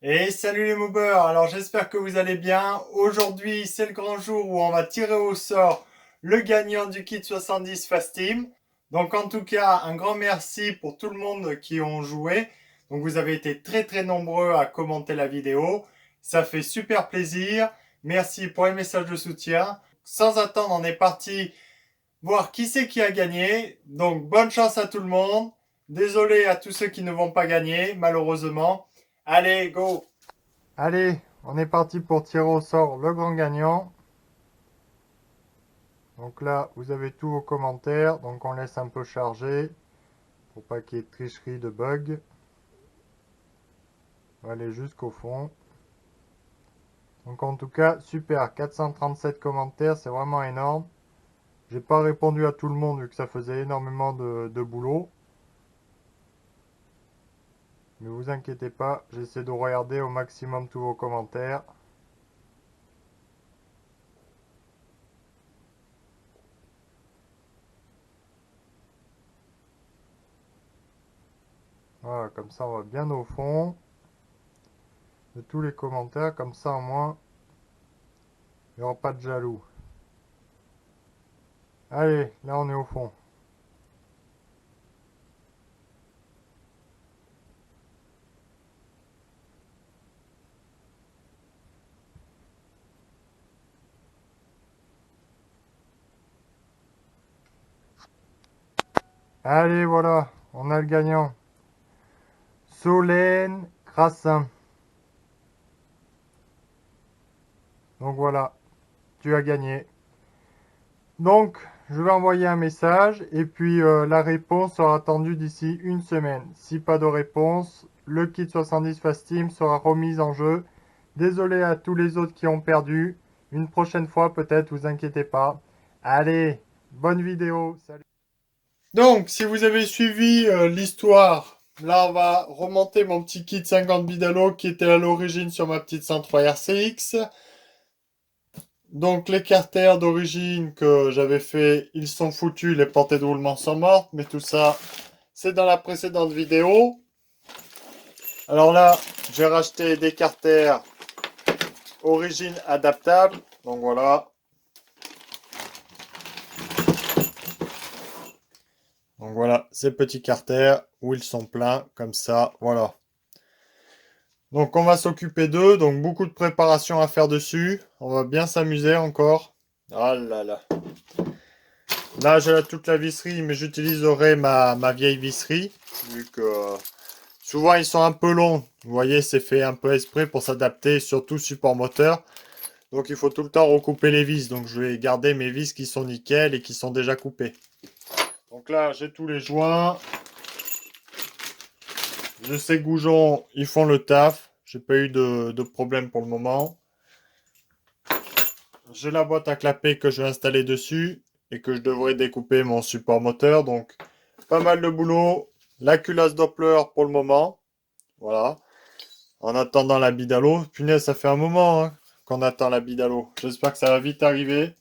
Et salut les mobbers, alors j'espère que vous allez bien. Aujourd'hui c'est le grand jour où on va tirer au sort le gagnant du kit 70 Fast Team. Donc en tout cas un grand merci pour tout le monde qui ont joué. Donc vous avez été très très nombreux à commenter la vidéo. Ça fait super plaisir. Merci pour les messages de soutien. Sans attendre on est parti voir qui c'est qui a gagné. Donc bonne chance à tout le monde. Désolé à tous ceux qui ne vont pas gagner malheureusement. Allez, go! Allez, on est parti pour tirer au sort le grand gagnant. Donc là, vous avez tous vos commentaires. Donc on laisse un peu charger pour pas qu'il y ait de tricherie, de bug. On va aller jusqu'au fond. Donc en tout cas, super. 437 commentaires, c'est vraiment énorme. J'ai pas répondu à tout le monde vu que ça faisait énormément de boulot. Mais vous inquiétez pas, j'essaie de regarder au maximum tous vos commentaires. Voilà, comme ça on va bien au fond de tous les commentaires. Comme ça au moins, il n'y aura pas de jaloux. Allez, là on est au fond. Allez, voilà, on a le gagnant. Solène Crassin. Donc voilà, tu as gagné. Donc, je vais envoyer un message et puis la réponse sera attendue d'ici une semaine. Si pas de réponse, le kit 70 Fast Team sera remis en jeu. Désolé à tous les autres qui ont perdu. Une prochaine fois peut-être, vous inquiétez pas. Allez, bonne vidéo. Salut. Donc, si vous avez suivi l'histoire, là on va remonter mon petit kit 50 Bidalo qui était à l'origine sur ma petite 103 RCX. Donc les carters d'origine que j'avais fait, ils sont foutus, les portées de roulement sont mortes, mais tout ça, c'est dans la précédente vidéo. Alors là, j'ai racheté des carters origine adaptables, donc voilà. Donc voilà, ces petits carters où ils sont pleins, comme ça, voilà. Donc on va s'occuper d'eux, donc beaucoup de préparation à faire dessus. On va bien s'amuser encore. Ah là là. Là j'ai toute la visserie, mais j'utiliserai ma vieille visserie, vu que souvent ils sont un peu longs. Vous voyez, c'est fait un peu exprès pour s'adapter, surtout support moteur. Donc il faut tout le temps recouper les vis. Donc je vais garder mes vis qui sont nickel et qui sont déjà coupées. Donc là j'ai tous les joints. Je sais que Goujon, ils font le taf. J'ai pas eu de problème pour le moment. J'ai la boîte à clapper que je vais installer dessus et que je devrais découper mon support moteur. Donc, pas mal de boulot. La culasse Doppler pour le moment. Voilà. En attendant la bide à l'eau. Punaise, ça fait un moment qu'on attend la bide à l'eau. J'espère que ça va vite arriver.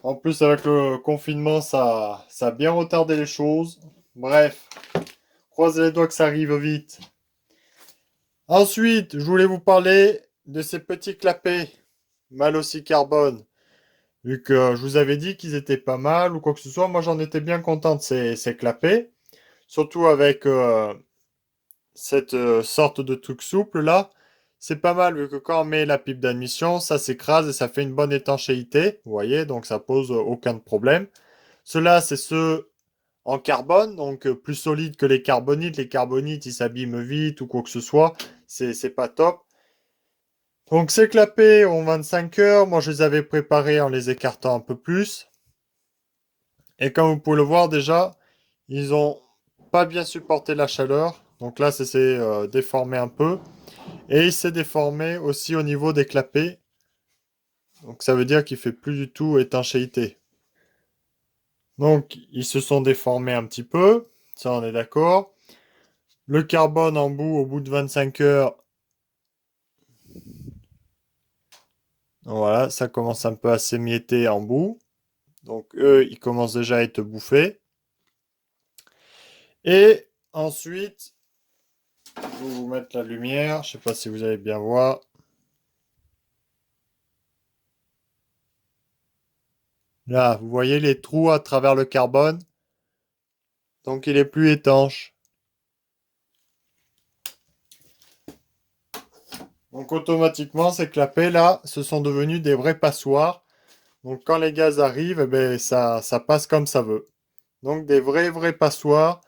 En plus, avec le confinement, ça a bien retardé les choses. Bref, croisez les doigts que ça arrive vite. Ensuite, je voulais vous parler de ces petits clapets mal aussi carbone. Vu que je vous avais dit qu'ils étaient pas mal ou quoi que ce soit, moi j'en étais bien content de ces clapets. Surtout avec cette sorte de truc souple là. C'est pas mal vu que quand on met la pipe d'admission, ça s'écrase et ça fait une bonne étanchéité. Vous voyez, donc ça pose aucun problème. Ceux-là, c'est ceux en carbone, donc plus solides que les carbonites. Les carbonites, ils s'abîment vite ou quoi que ce soit. C'est pas top. Donc ces clapets ont 25 heures. Moi, je les avais préparés en les écartant un peu plus. Et comme vous pouvez le voir déjà, ils ont pas bien supporté la chaleur. Donc là, ça s'est déformé un peu. Et il s'est déformé aussi au niveau des clapets. Donc ça veut dire qu'il fait plus du tout étanchéité. Donc ils se sont déformés un petit peu. Ça, on est d'accord. Le carbone en bout, au bout de 25 heures, voilà, ça commence un peu à s'émietter en bout. Donc eux, ils commencent déjà à être bouffés. Et ensuite, Je vais vous mettre la lumière. Je sais pas si vous allez bien voir. Là, vous voyez les trous à travers le carbone. Donc il est plus étanche. Donc automatiquement, ces clapets là, ce sont devenus des vrais passoires. Donc quand les gaz arrivent, eh ben, ça passe comme ça veut. Donc des vrais passoires.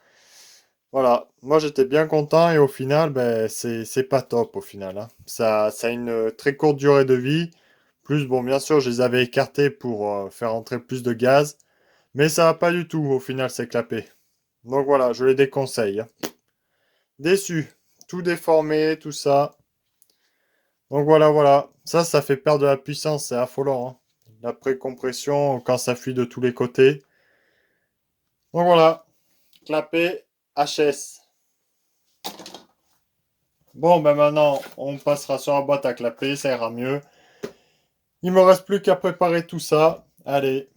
Voilà, moi j'étais bien content et au final, ben, c'est pas top au final, hein. Ça a une très courte durée de vie. Plus, bon, bien sûr, je les avais écartés pour faire entrer plus de gaz. Mais ça va pas du tout au final, ces clapets. Donc voilà, je les déconseille, hein. Déçu. Tout déformé, tout ça. Donc voilà. Ça fait perdre de la puissance, c'est affolant, hein. La précompression, quand ça fuit de tous les côtés. Donc voilà, clapet HS. Bon, ben maintenant, on passera sur la boîte à clapet, ça ira mieux. Il me reste plus qu'à préparer tout ça. Allez.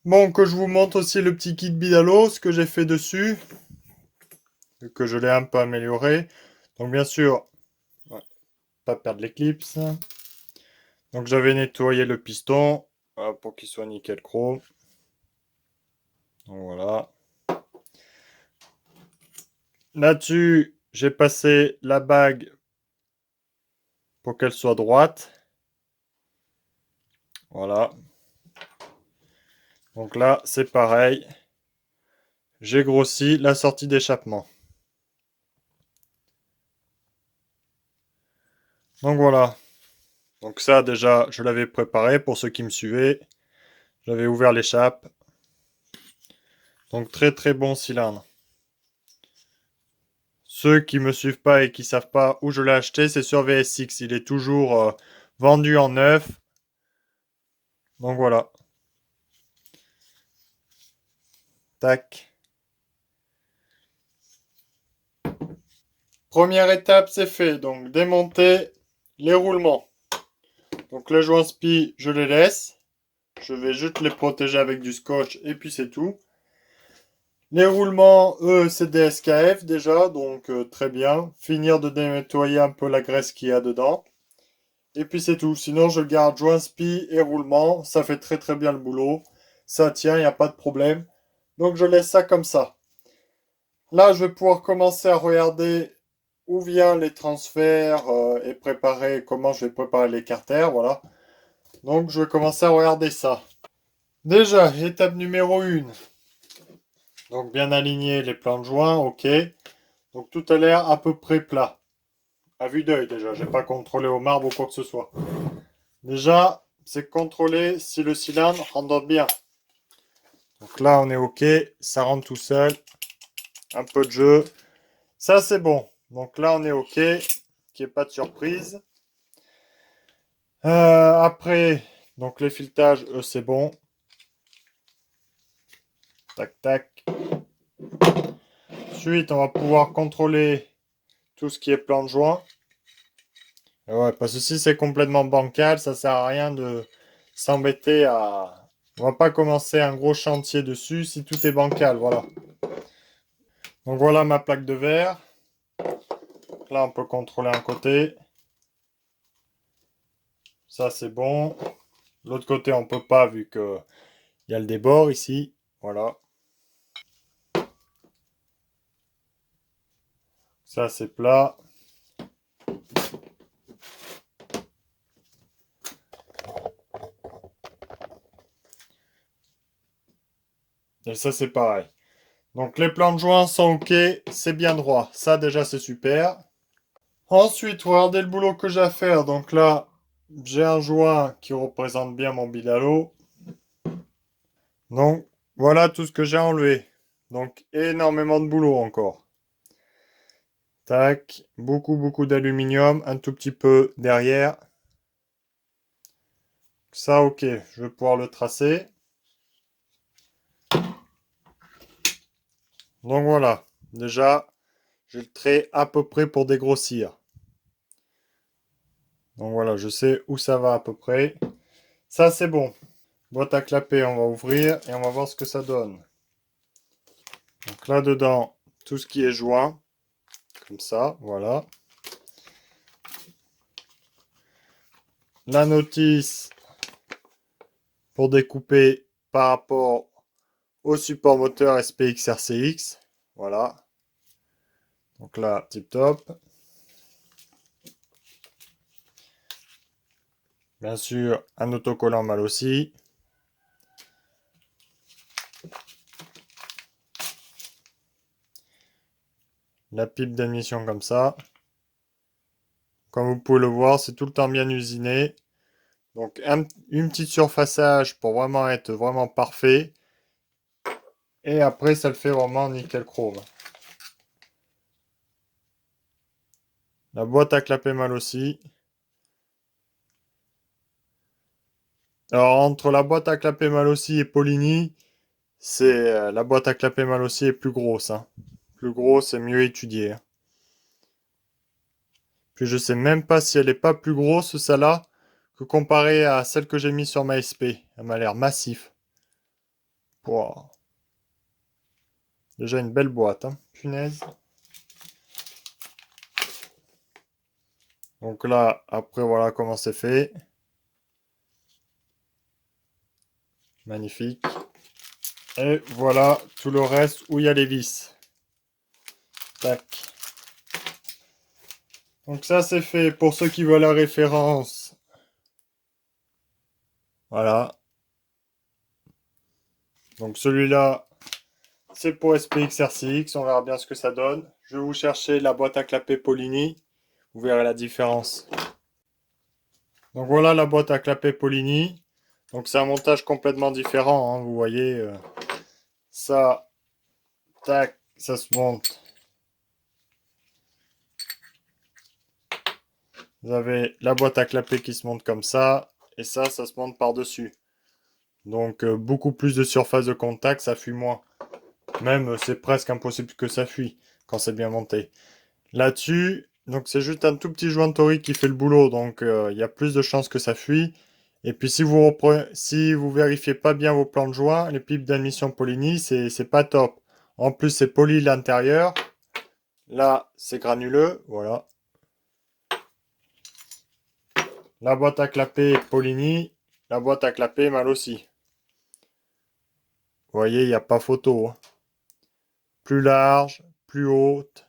Bon, que je vous montre aussi le petit kit Bidalo, ce que j'ai fait dessus, que je l'ai un peu amélioré. Donc bien sûr, ouais, pas perdre l'éclipse. Donc j'avais nettoyé le piston pour qu'il soit nickel chrome. Donc voilà. Là-dessus, j'ai passé la bague pour qu'elle soit droite. Voilà. Donc là, c'est pareil. J'ai grossi la sortie d'échappement. Donc voilà. Donc ça, déjà, je l'avais préparé pour ceux qui me suivaient. J'avais ouvert l'échappe. Donc très bon cylindre. Ceux qui me suivent pas et qui savent pas où je l'ai acheté, c'est sur VSX. Il est toujours vendu en neuf. Donc voilà. Tac. Première étape, c'est fait. Donc démonter les roulements. Donc les joints spi, je les laisse. Je vais juste les protéger avec du scotch et puis c'est tout. Les roulements, eux, c'est des SKF déjà, donc très bien. Finir de nettoyer un peu la graisse qu'il y a dedans. Et puis c'est tout. Sinon, je garde joint spi et roulement. Ça fait très bien le boulot. Ça tient, il n'y a pas de problème. Donc je laisse ça comme ça. Là, je vais pouvoir commencer à regarder où viennent les transferts et préparer comment je vais préparer les carters. Voilà. Donc je vais commencer à regarder ça. Déjà, étape numéro 1. Donc bien aligner les plans de joint, ok. Donc tout a l'air à peu près plat. À vue d'œil déjà, j'ai pas contrôlé au marbre ou quoi que ce soit. Déjà, c'est contrôler si le cylindre rentre bien. Donc là, on est ok, ça rentre tout seul. Un peu de jeu. Ça, c'est bon. Donc là, on est ok, qu'il n'y ait pas de surprise. Après, donc les filetages, eux, c'est bon. Tac. Ensuite, on va pouvoir contrôler tout ce qui est plan de joint. Et ouais, parce que si c'est complètement bancal, ça sert à rien de s'embêter à... On va pas commencer un gros chantier dessus si tout est bancal, voilà. Donc voilà ma plaque de verre. Là, on peut contrôler un côté. Ça, c'est bon. L'autre côté, on peut pas vu que il y a le débord ici. Voilà. Ça, c'est plat. Et ça, c'est pareil. Donc les plans de joint sont ok, c'est bien droit. Ça, déjà, c'est super. Ensuite, regardez le boulot que j'ai à faire. Donc là, j'ai un joint qui représente bien mon bidalo. Donc, voilà tout ce que j'ai enlevé. Donc, énormément de boulot encore. Tac, beaucoup d'aluminium, un tout petit peu derrière. Ça, ok, je vais pouvoir le tracer. Donc voilà, déjà, j'ai le trait à peu près pour dégrossir. Donc voilà, je sais où ça va à peu près. Ça, c'est bon. Boîte à clapper, on va ouvrir et on va voir ce que ça donne. Donc là-dedans, tout ce qui est joint. comme ça, voilà. La notice pour découper par rapport au support moteur SPX RCX, voilà. Donc là, tip top. Bien sûr, un autocollant mal aussi. La pipe d'admission comme ça. Comme vous pouvez le voir, c'est tout le temps bien usiné. Donc une petite surfaçage pour vraiment être vraiment parfait. Et après, ça le fait vraiment nickel chrome. La boîte à clapper mal aussi. Alors, entre la boîte à clapper mal aussi et Polini, c'est la boîte à clapper mal aussi est plus grosse. Hein. Plus grosse et mieux étudiée. Hein. Puis je sais même pas si elle est pas plus grosse, celle-là, que comparée à celle que j'ai mise sur ma SP. Elle m'a l'air massif. Wow. Déjà une belle boîte, hein. Punaise. Donc là, après, voilà comment c'est fait. Magnifique. Et voilà tout le reste où il y a les vis. Tac. Donc ça, c'est fait. Pour ceux qui veulent la référence. Voilà. Donc celui-là, c'est pour SPX RCX. On verra bien ce que ça donne. Je vais vous chercher la boîte à clapper Polini. Vous verrez la différence. Donc voilà la boîte à clapper Polini. Donc c'est un montage complètement différent. Hein, vous voyez, ça, tac, ça se monte. Vous avez la boîte à clapper qui se monte comme ça. Et ça se monte par-dessus. Donc beaucoup plus de surface de contact, ça fuit moins. Même c'est presque impossible que ça fuit quand c'est bien monté. Là-dessus, donc c'est juste un tout petit joint torique qui fait le boulot, donc il y a plus de chances que ça fuit. Et puis si vous vérifiez pas bien vos plans de joint, les pipes d'admission Polini, c'est pas top. En plus, c'est poli l'intérieur. Là, c'est granuleux, voilà. La boîte à clapper Polini, la boîte à clapper mal aussi. Vous voyez, il n'y a pas photo. Hein. Plus large, plus haute.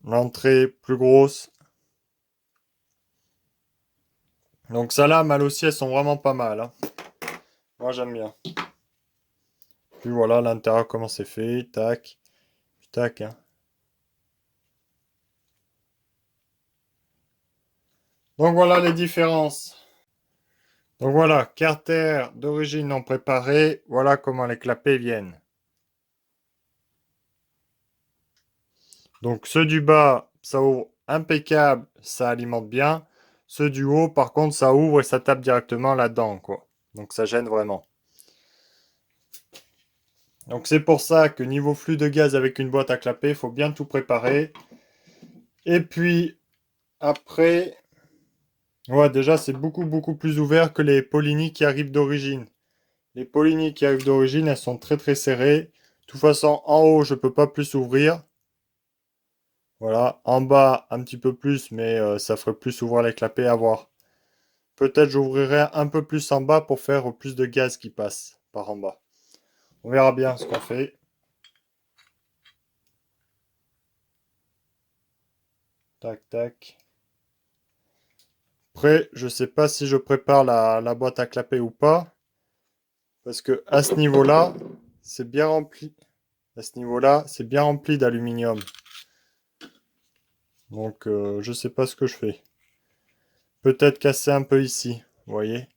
L'entrée plus grosse. Donc ça là, mal aussi, elles sont vraiment pas mal. Hein. Moi j'aime bien. Puis voilà l'intérieur comment c'est fait. Tac. Tac. Hein. Donc voilà les différences. Donc voilà, carter d'origine non préparée. Voilà comment les clapets viennent. Donc ceux du bas, ça ouvre impeccable, ça alimente bien. Ceux du haut, par contre, ça ouvre et ça tape directement là-dedans, quoi. Donc ça gêne vraiment. Donc c'est pour ça que niveau flux de gaz avec une boîte à clapper, il faut bien tout préparer. Et puis après, ouais, déjà c'est beaucoup plus ouvert que les Polini qui arrivent d'origine. Les Polini qui arrivent d'origine, elles sont très serrées. De toute façon, en haut, je peux pas plus ouvrir. Voilà, en bas un petit peu plus, mais ça ferait plus ouvrir les clapets à voir. Peut-être j'ouvrirai un peu plus en bas pour faire plus de gaz qui passe par en bas. On verra bien ce qu'on fait. Tac, tac. Après, je sais pas si je prépare la boîte à clapper ou pas. Parce que à ce niveau-là, c'est bien rempli. À ce niveau-là, c'est bien rempli d'aluminium. Donc, je sais pas ce que je fais. Peut-être casser un peu ici, vous voyez.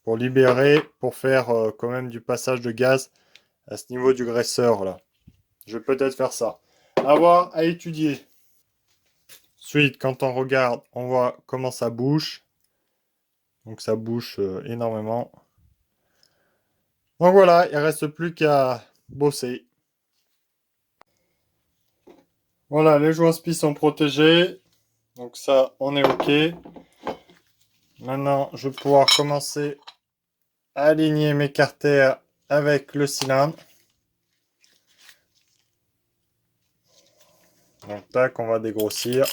Pour libérer, pour faire quand même du passage de gaz à ce niveau du graisseur, là. Je vais peut-être faire ça. À voir, à étudier. Ensuite, quand on regarde, on voit comment ça bouge. Donc ça bouge énormément. Donc voilà, il ne reste plus qu'à bosser. Voilà, les joints spi sont protégés. Donc ça, on est OK. Maintenant, je vais pouvoir commencer à aligner mes carters avec le cylindre. Donc tac, on va dégrossir.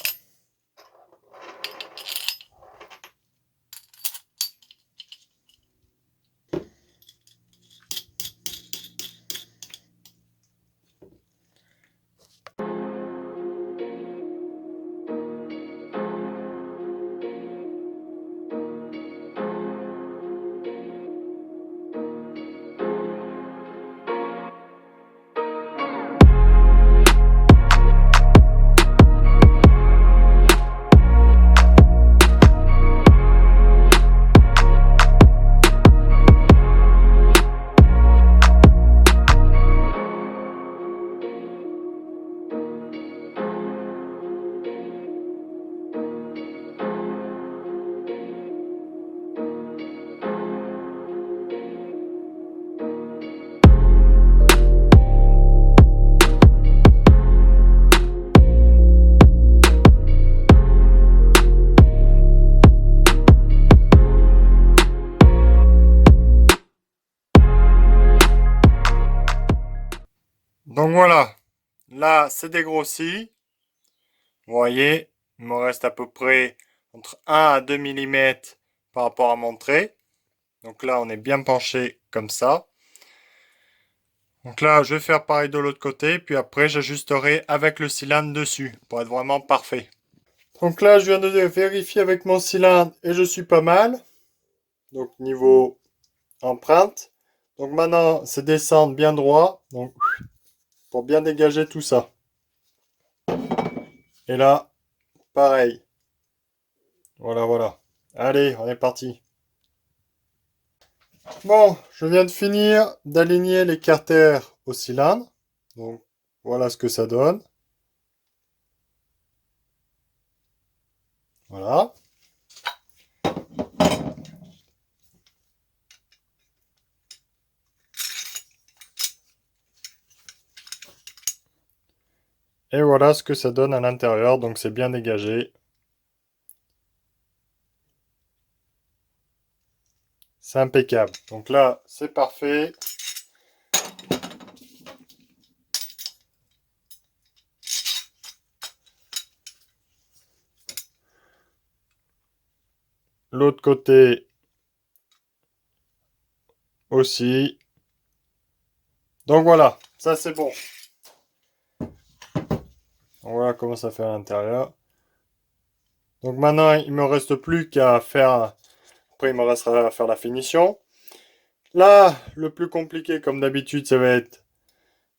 Donc voilà, là c'est dégrossi. Vous voyez, il me reste à peu près entre 1 à 2 mm par rapport à mon trait. Donc là, on est bien penché comme ça. Donc là, je vais faire pareil de l'autre côté, puis après, j'ajusterai avec le cylindre dessus pour être vraiment parfait. Donc là, je viens de vérifier avec mon cylindre et je suis pas mal. Donc niveau empreinte. Donc maintenant, c'est descendre bien droit. Donc pour bien dégager tout ça. Et là, pareil. Voilà, voilà. Allez, on est parti. Bon, je viens de finir d'aligner les carters au cylindre. Donc, voilà ce que ça donne. Voilà. Et voilà ce que ça donne à l'intérieur. Donc, c'est bien dégagé. C'est impeccable. Donc là, c'est parfait. L'autre côté aussi. Donc voilà, ça c'est bon. Donc voilà comment ça fait à l'intérieur. Donc maintenant, il me reste plus qu'à faire. Après, il me restera à faire la finition. Là, le plus compliqué, comme d'habitude, ça va être.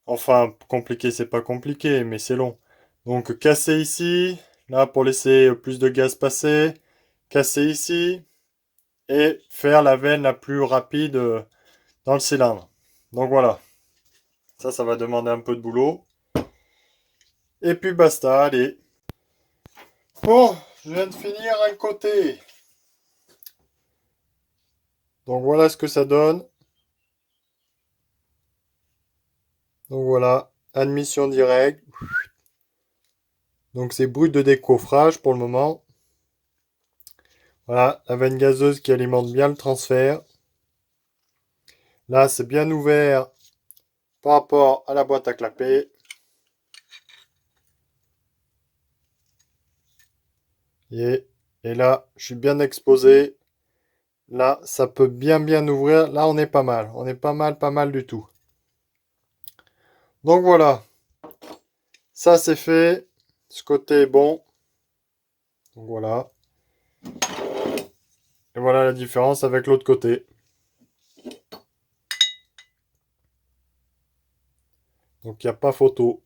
Enfin, compliqué, c'est pas compliqué, mais c'est long. Donc, casser ici, là, pour laisser plus de gaz passer. Casser ici. Et faire la veine la plus rapide dans le cylindre. Donc voilà. Ça va demander un peu de boulot. Et puis basta, allez. Bon, je viens de finir un côté. Donc voilà ce que ça donne. Donc voilà, admission directe. Donc c'est brut de décoffrage pour le moment. Voilà, la veine gazeuse qui alimente bien le transfert. Là, c'est bien ouvert par rapport à la boîte à clapper. Et là, je suis bien exposé. Là, ça peut bien ouvrir. Là, on est pas mal. On est pas mal du tout. Donc voilà. Ça, c'est fait. Ce côté est bon. Donc voilà. Et voilà la différence avec l'autre côté. Donc il n'y a pas photo.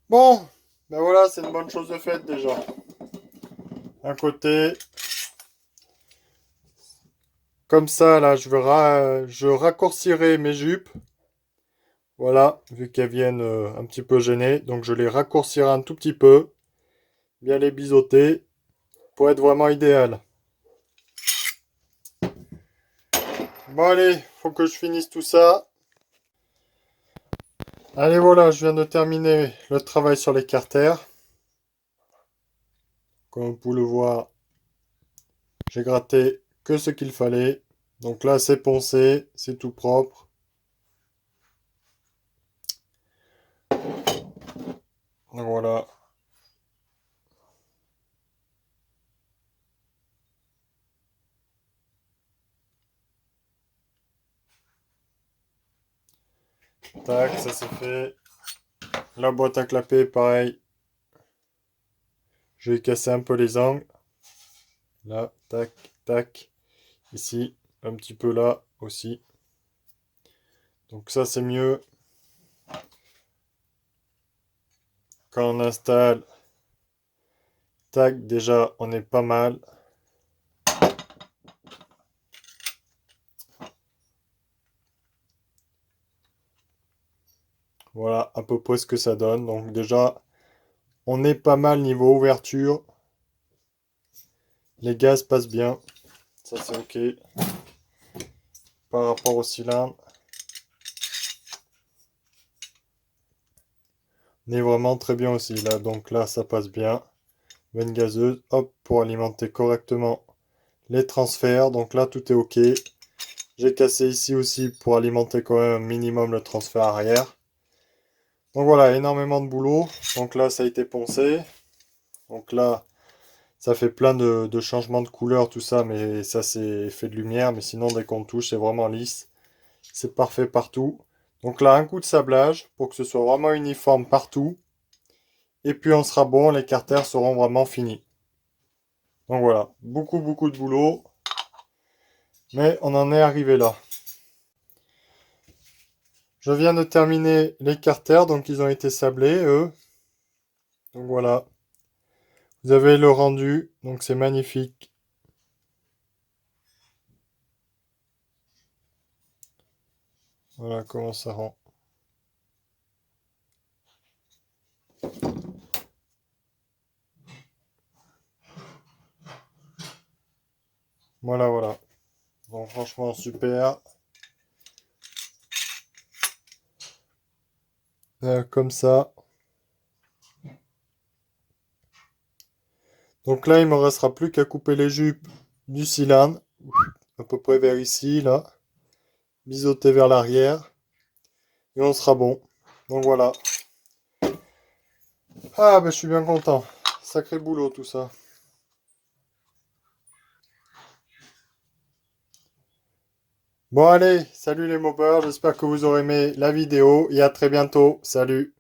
Bon, ben voilà, c'est une bonne chose de faite déjà. Un côté, comme ça, là, je raccourcirai mes jupes. Voilà, vu qu'elles viennent un petit peu gêner. Donc je les raccourcirai un tout petit peu. Bien les biseauter pour être vraiment idéal. Bon allez, faut que je finisse tout ça. Allez voilà, je viens de terminer le travail sur les carters. Comme vous pouvez le voir, j'ai gratté que ce qu'il fallait. Donc là, c'est poncé, c'est tout propre. Donc voilà. Tac, ça c'est fait. La boîte à clapper, pareil. Je vais casser un peu les angles. Là, tac, tac. Ici, un petit peu là aussi. Donc ça c'est mieux. Quand on installe, tac, déjà on est pas mal. Voilà à peu près ce que ça donne. Donc déjà, on est pas mal niveau ouverture. Les gaz passent bien. Ça c'est ok. Par rapport au cylindre. On est vraiment très bien aussi là. Donc là, ça passe bien. Veine gazeuse, hop, pour alimenter correctement les transferts. Donc là, tout est ok. J'ai cassé ici aussi pour alimenter quand même un minimum le transfert arrière. Donc voilà, énormément de boulot. Donc là, ça a été poncé. Donc là, ça fait plein de changements de couleur, tout ça, mais ça, c'est effet de lumière. Mais sinon, dès qu'on touche, c'est vraiment lisse. C'est parfait partout. Donc là, un coup de sablage pour que ce soit vraiment uniforme partout. Et puis, on sera bon, les carters seront vraiment finis. Donc voilà, beaucoup de boulot. Mais on en est arrivé là. Je viens de terminer les carters, donc ils ont été sablés, eux. Donc voilà. Vous avez le rendu, donc c'est magnifique. Voilà comment ça rend. Voilà. Bon, franchement, super. Comme ça. Donc là, il me restera plus qu'à couper les jupes du cylindre. À peu près vers ici, là. Biseauter vers l'arrière. Et on sera bon. Donc voilà. Ah, ben je suis bien content. Sacré boulot tout ça. Bon allez, salut les mobbers, j'espère que vous aurez aimé la vidéo et à très bientôt. Salut.